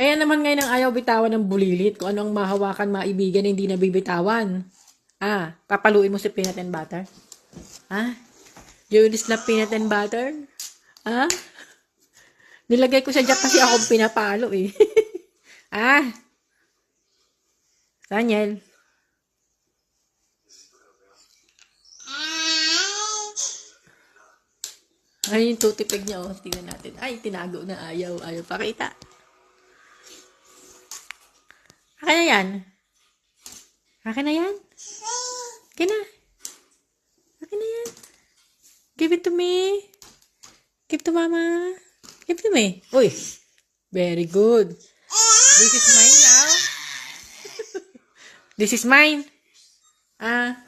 Ayan naman ngayon ang ayaw bitawan ng bulilit. Kung ano ang mahawakan, maibigan, hindi nabibitawan. Papaluin mo si peanut and butter? You will slap peanut and butter? Nilagay ko siya dyan kasi akong pinapalo eh. Daniel. Ay, yung tutipig niya oh. Tingnan natin. Ay, tinago na. Ayaw pakita. Akin na yan. Akin na yan. Akin na. Akin na yan. Give it to me. Give to mama. Give to me. Uy. Very good. This is mine now. This is mine. Ay.